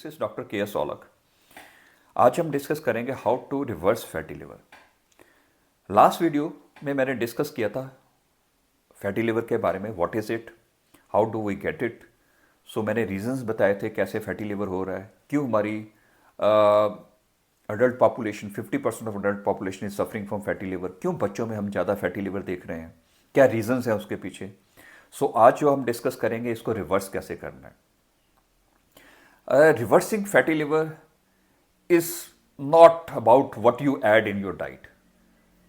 Is doctor K S Aulakh. आज हम discuss करेंगे how to reverse fatty liver. Last video में मैंने डिस्कस किया था फैटी लिवर के बारे में, what is it, how do we get it. So मैंने रीजंस बताए थे कैसे फैटी लिवर हो रहा है, क्यों हमारी adult population 50% of adult population is suffering from fatty liver, क्यों बच्चों में हम ज़्यादा फैटी लिवर देख रहे हैं, क्या रीजंस हैं उसके पीछे। सो आज जो हम डिस्कस करेंगे इसको रिवर्स कैसे करना है। Reversing fatty liver is not about what you add in your diet.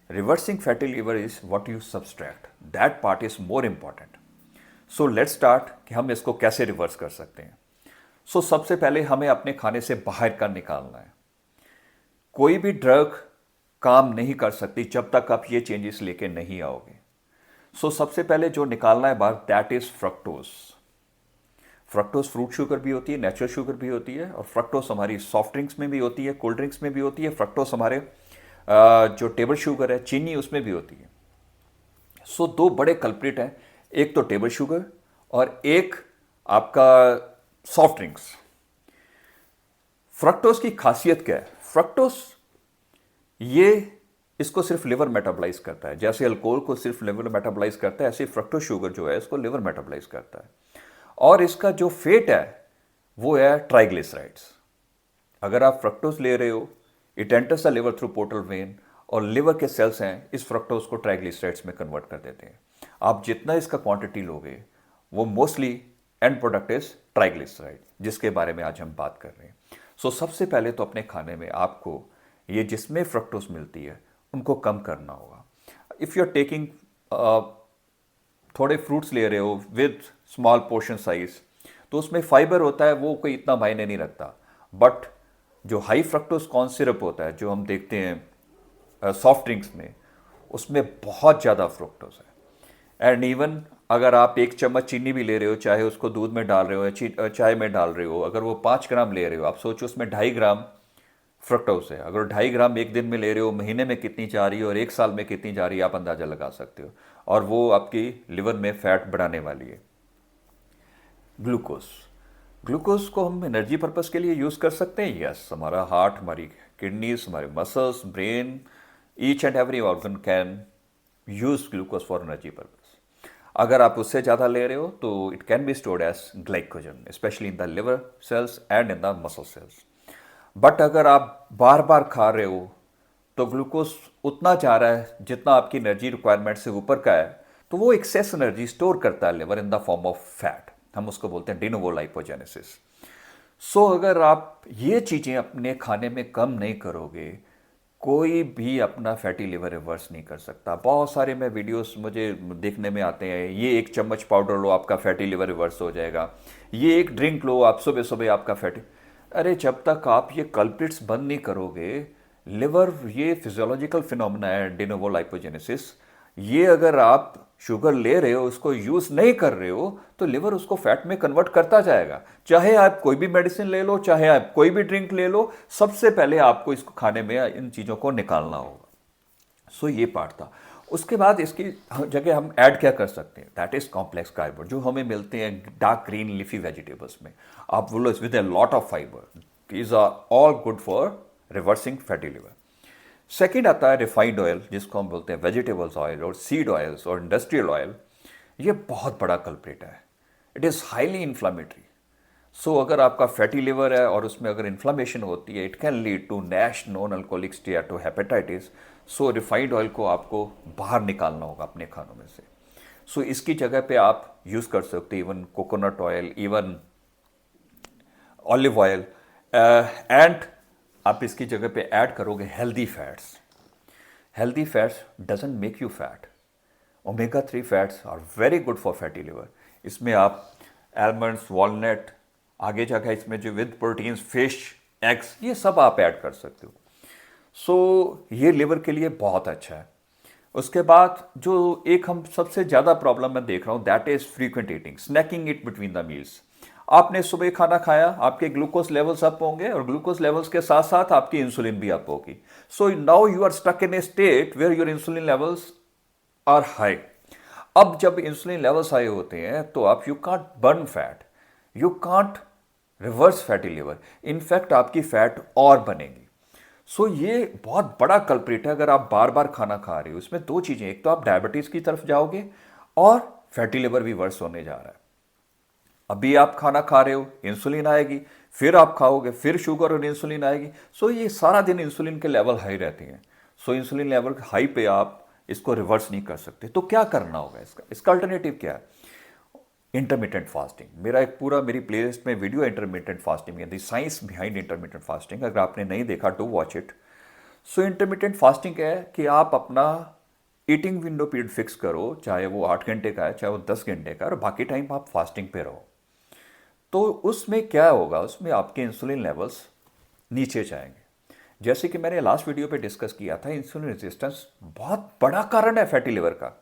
Reversing fatty liver is what you subtract. That part is more important. So let's start कि हम इसको कैसे रिवर्स कर सकते हैं। So सबसे पहले हमें अपने खाने से बाहर का निकालना है। कोई भी ड्रग काम नहीं कर सकती जब तक आप ये चेंजेस लेके नहीं आओगे। So सबसे पहले जो निकालना है बाहर, that is fructose. Fructose fruit sugar भी होती है, नेचुरल शुगर भी होती है, और फ्रक्टोज हमारी सॉफ्ट ड्रिंक्स में भी होती है, कोल्ड ड्रिंक्स में भी होती है। फ्रक्टोज हमारे जो टेबल शुगर है, चीनी, उसमें भी होती है। सो दो बड़े कल्प्रिट हैं, एक तो टेबल शुगर और एक आपका सॉफ्ट ड्रिंक्स। फ्रक्टोज की खासियत क्या है? फ्रक्टोज ये इसको सिर्फ लिवर मेटाबोलाइज करता है, जैसे अल्कोहल को सिर्फ लिवर मेटाबोलाइज करता है, ऐसे फ्रक्टोज शुगर जो है इसको लिवर मेटाबोलाइज करता है। और इसका जो फेट है वो है ट्राइग्लिसराइड्स। अगर आप फ्रक्टोज ले रहे हो, it enters the liver through portal vein, और लिवर के सेल्स हैं इस फ्रक्टोज को ट्राइग्लिसराइड्स में कन्वर्ट कर देते हैं। आप जितना इसका क्वांटिटी लोगे वो mostly and product is triglyceride, जिसके बारे में आज हम बात कर रहे हैं। सो सबसे पहले तो अपने खाने में आपको ये जिसमें फ्रक्टोज मिलती है उनको कम करना होगा। इफ़ यू आर टेकिंग थोड़े फ्रूट्स ले रहे हो विद स्मॉल पोर्शन साइज, तो उसमें फाइबर होता है, वो कोई इतना मायने नहीं रखता। बट जो हाई फ्रक्टोज कॉर्न सिरप होता है जो हम देखते हैं सॉफ्ट ड्रिंक्स में, उसमें बहुत ज़्यादा फ्रक्टोज है। एंड इवन अगर आप एक चम्मच चीनी भी ले रहे हो, चाहे उसको दूध में डाल रहे हो या चाय में डाल रहे हो, अगर वो 5 ग्राम ले रहे हो, आप सोचो उसमें 2.5 ग्राम फ्रक्टोज है। अगर 2.5 ग्राम एक दिन में ले रहे हो, महीने में कितनी जा रही है और एक साल में कितनी जा रही है, आप अंदाज़ा लगा सकते हो। और वो आपकी लिवर में फैट बढ़ाने वाली है। ग्लूकोज, ग्लूकोज को हम एनर्जी पर्पस के लिए यूज़ कर सकते हैं। यस, हमारा हार्ट, हमारी किडनीज, हमारे muscles, brain, each and every organ can use glucose for energy purpose. अगर आप उससे ज़्यादा ले रहे हो तो it can be stored as glycogen, specially in the liver cells and in the muscle cells. But अगर आप बार बार खा रहे हो तो ग्लूकोज उतना जा रहा है जितना आपकी एनर्जी रिक्वायरमेंट से ऊपर का है, तो वो एक्सेस एनर्जी स्टोर करता है liver in the form of fat. हम उसको बोलते हैं डिनोवो लाइपोजेनेसिस। सो अगर आप ये चीज़ें अपने खाने में कम नहीं करोगे, कोई भी अपना फैटी लिवर रिवर्स नहीं कर सकता। बहुत सारे मैं वीडियोस मुझे देखने में आते हैं, ये 1 चम्मच पाउडर लो आपका फैटी लिवर रिवर्स हो जाएगा, ये एक ड्रिंक लो आप सुबह सुबह आपका फैटी। अरे जब तक आप ये कल्प्रिट्स बंद नहीं करोगे, लिवर ये फिजियोलॉजिकल फिनोमेना है डिनोवो लाइपोजेनेसिस, ये अगर आप शुगर ले रहे हो, उसको यूज़ नहीं कर रहे हो, तो लिवर उसको फैट में कन्वर्ट करता जाएगा। चाहे आप कोई भी मेडिसिन ले लो, चाहे आप कोई भी ड्रिंक ले लो, सबसे पहले आपको इसको खाने में इन चीज़ों को निकालना होगा। सो ये पार्ट था। उसके बाद इसकी जगह हम ऐड क्या कर सकते हैं, दैट इज कॉम्प्लेक्स कार्ब जो हमें मिलते हैं डार्क ग्रीन लीफी वेजिटेबल्स में। आप बोलो with a lot of fibre, these are all good for reversing fatty liver. Second आता है रिफाइंड ऑयल, जिसको हम बोलते हैं वेजिटेबल्स ऑयल और सीड ऑयल्स और इंडस्ट्रियल ऑयल। ये बहुत बड़ा कल्प्रिट है, it is highly inflammatory. So अगर आपका फैटी लिवर है और उसमें अगर इन्फ्लामेशन होती है, it can lead to NASH, non alcoholic steatohepatitis. So refined oil को आपको बाहर निकालना होगा अपने खानों में से। सो इसकी जगह पे आप यूज़ कर सकते हैं even coconut oil, even olive oil, and आप इसकी जगह पे ऐड करोगे healthy fats. Healthy fats doesn't make you fat. Omega 3 fats are very good for fatty liver. इसमें आप आलमंड्स, वॉलनट, आगे जाकर इसमें जो विद प्रोटीन्स, फिश, एग्स, ये सब आप ऐड कर सकते हो। सो ये लिवर के लिए बहुत अच्छा है। उसके बाद जो एक हम सबसे ज़्यादा प्रॉब्लम मैं देख रहा हूँ, that is frequent eating, snacking it between the meals. आपने सुबह खाना खाया, आपके ग्लूकोज लेवल्स अप होंगे और ग्लूकोज लेवल्स के साथ साथ आपकी इंसुलिन भी अप होगी। So now you are stuck in a state where your insulin levels are high. अब जब इंसुलिन लेवल्स हाई होते हैं तो आप you can't burn fat, you can't reverse fatty liver, in fact आपकी फैट और बनेगी। सो ये बहुत बड़ा कल्प्रिट है अगर आप बार बार खाना खा रहे हो। इसमें दो चीज़ें, एक तो आप डायबिटीज़ की तरफ जाओगे और फैटी लिवर भी वर्स होने जा रहा है। अभी आप खाना खा रहे हो, इंसुलिन आएगी, फिर आप खाओगे, फिर शुगर और इंसुलिन आएगी। सो ये सारा दिन इंसुलिन के लेवल हाई रहते हैं। सो इंसुलिन लेवल हाई पे आप इसको रिवर्स नहीं कर सकते। तो क्या करना होगा इसका अल्टरनेटिव क्या है? Intermediate fasting. मेरी प्लेलिस्ट में वीडियो इंटरमीडिएट फास्टिंग है, the science behind intermediate fasting. अगर आपने नहीं देखा to watch it. So intermediate fasting क्या है कि आप अपना ईटिंग विंडो पीरियड फिक्स करो, चाहे वो 8 घंटे का है, चाहे वो 10 घंटे का है, और बाकी टाइम आप फास्टिंग पे रहो। तो उसमें क्या होगा, उसमें आपके इंसुलिन लेवल्स नीचे जाएंगे। जैसे कि मैंने लास्ट वीडियो पे डिस्कस किया था, इंसुलिन रेजिस्टेंस बहुत बड़ा कारण है फैटी लिवर का।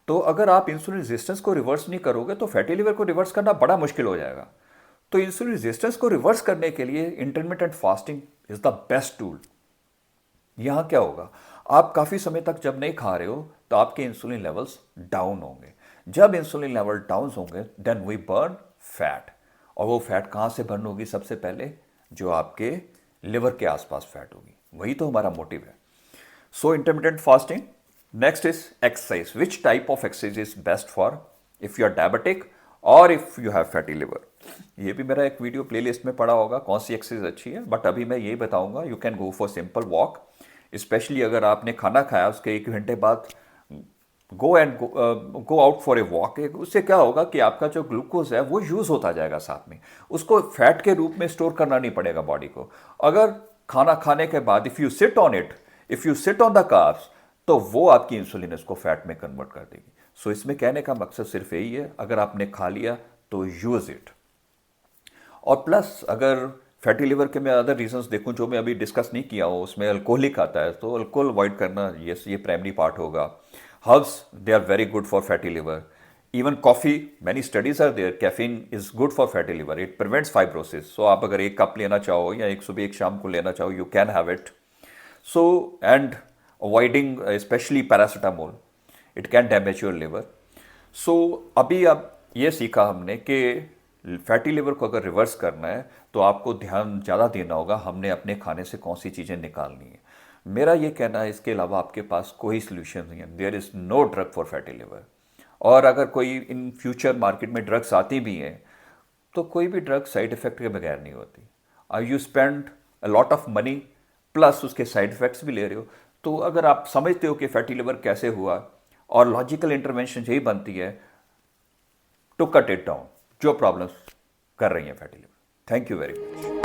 तो अगर आप इंसुलिन रेजिस्टेंस को रिवर्स नहीं करोगे तो फैटी लिवर को रिवर्स करना बड़ा मुश्किल हो जाएगा। तो इंसुलिन रेजिस्टेंस को रिवर्स करने के लिए intermittent fasting is the best tool. यहां क्या होगा, आप काफ़ी समय तक जब नहीं खा रहे हो तो आपके इंसुलिन लेवल्स डाउन होंगे। जब इंसुलिन लेवल डाउन होंगे देन वी बर्न फैट। और वो फैट कहाँ से बर्न होगी? सबसे पहले जो आपके लिवर के आसपास फैट होगी। वही तो हमारा मोटिव है। So intermittent fasting. Next is exercise. Which type of exercise is best for if you are diabetic और if you have fatty liver? ये भी मेरा एक वीडियो प्लेलिस्ट में पड़ा होगा कौन सी एक्सरसाइज अच्छी है, बट अभी मैं ये बताऊंगा you can go for simple walk. Specially अगर आपने खाना खाया उसके 1 घंटे बाद go out for a walk. उससे क्या होगा कि आपका जो ग्लूकोज है वो यूज होता जाएगा, साथ में उसको फैट के रूप में स्टोर करना नहीं पड़ेगा बॉडी को। अगर खाना खाने के बाद if you sit on the carbs, तो वो आपकी इंसुलिन इसको फैट में कन्वर्ट कर देगी। सो इसमें कहने का मकसद सिर्फ यही है, अगर आपने खा लिया तो यूज इट। और प्लस अगर फैटी लिवर के मैं अदर रीजंस देखूं जो मैं अभी डिस्कस नहीं किया हूं, उसमें अल्कोहलिक आता है, तो अल्कोहल अवॉइड करना ये प्राइमरी पार्ट होगा। Herbs, they are very good for fatty liver. Even coffee, many studies are there, caffeine is good for fatty liver, it prevents fibrosis. So आप अगर 1 कप लेना चाहो या एक सुबह एक शाम को लेना चाहो, you can have it. So and avoiding specially paracetamol, it can damage your liver. So अभी अब ये सीखा हमने कि फैटी लिवर को अगर रिवर्स करना है तो आपको ध्यान ज़्यादा देना होगा हमने अपने खाने से कौन सी चीज़ें निकालनी है। मेरा ये कहना है इसके अलावा आपके पास कोई सोल्यूशन नहीं है। There is no drug for fatty liver. और अगर कोई इन फ्यूचर मार्केट में ड्रग्स आती भी हैं तो कोई भी ड्रग साइड इफ़ेक्ट के बगैर नहीं होती। You spend a lot of money plus उसके साइड इफ़ेक्ट्स भी ले रहे हो। तो अगर आप समझते हो कि फैटी लिवर कैसे हुआ और लॉजिकल इंटरवेंशन यही बनती है टू कट इट डाउन जो प्रॉब्लम्स कर रही हैं fatty liver. Thank you very much.